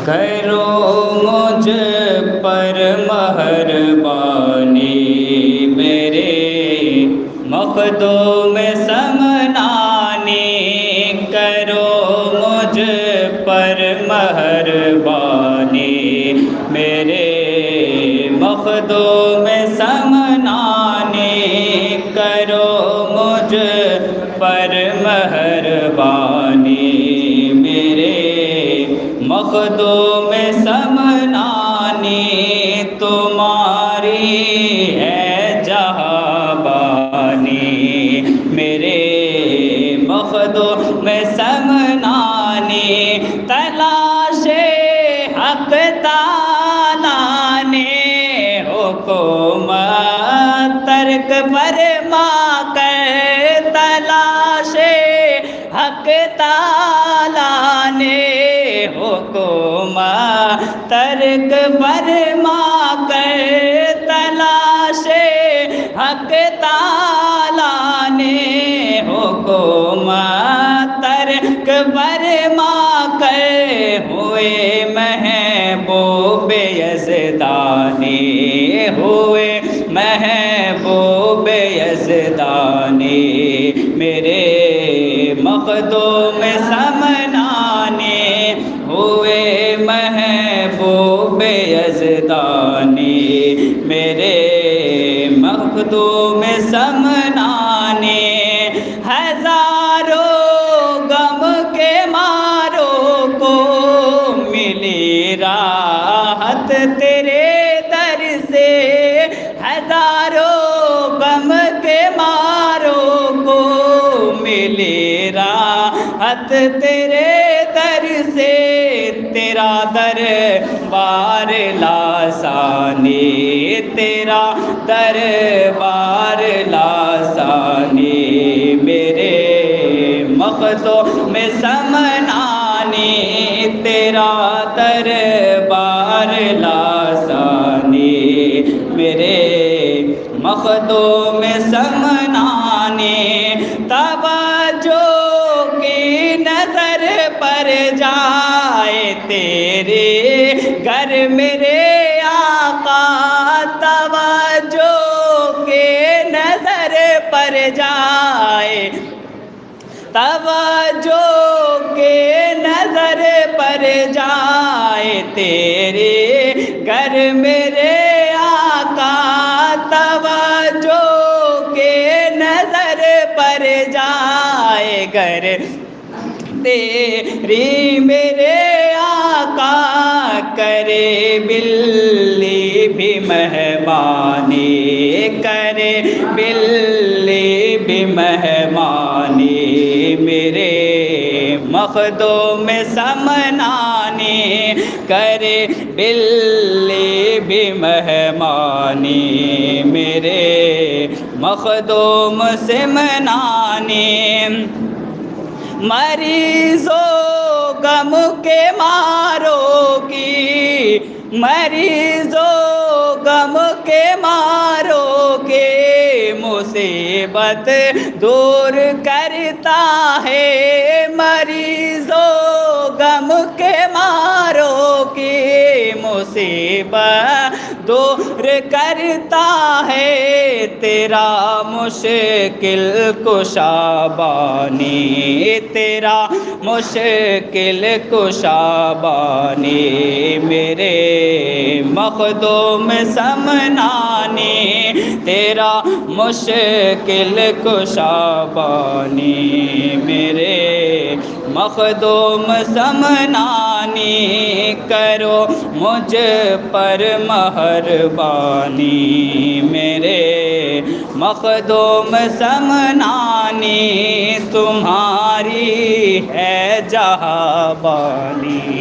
کرو مجھ پر مہربانی، میرے مخدوم سمنانی، کرو مجھ پر مہربانی، میرے مخدوم سمنانی، کرو مجھ پر مہربانی، میرے مخدوم سمنانی، تمہاری ہے جہاں-بانی، میرے مخدوم سمنانی، تلاش حق تعالیٰ نے حکومت ترک فرما کر، تلاش حق تعالیٰ نے حکومت ترک فرما کر، تلاش حق تعالیٰ نے حکومت ترک فرما کر، ہوئے محبوب یزدانی، ہوئے محبوب یزدانی، میرے مخدوم سمنانی، ہوئے محبوب یزدانی، میرے مخدوم سمنانی، ہزاروں غم کے ماروں کو ملی راحت تیرے در سے، ہزاروں غم کے ماروں کو ملی راحت تیرے در سے، تیرا دربار لاسانی، تیرا دربار لاسانی، میرے مخدوم سمنانی، تیرا دربار لاسانی، میرے مخدوم سمنانی، توجہ کی نظر پر جائے تیرے گھر میرے آقا، توجہ کی نظر پر جائے، توجہ کی نظر پر جائے تیرے گھر میرے آقا، توجہ کی نظر پر جائے گھر تیری میرے آقا، کرے بلی بھی مہمانی، کرے بلی بھی مہمانی، میرے مخدوم سمنانی، کرے بلی بھی مہمانی، میرے مخدوم سمنانی، مریضوں غم کے ماروں کی، مریضوں غم کے ماروں کے مصیبت دور کرتا ہے، مریضوں غم کے ماروں کی مصیبت دور کرتا ہے، تیرا مشکل کشا بانی، تیرا مشکل کشا بانی، میرے مخدوم سمنانی، تیرا مشکل کشا بانی، میرے مخدوم سمنانی، کرو مجھ پر مہربانی، میرے مخدوم سمنانی، تمہاری ہے جہاں-بانی۔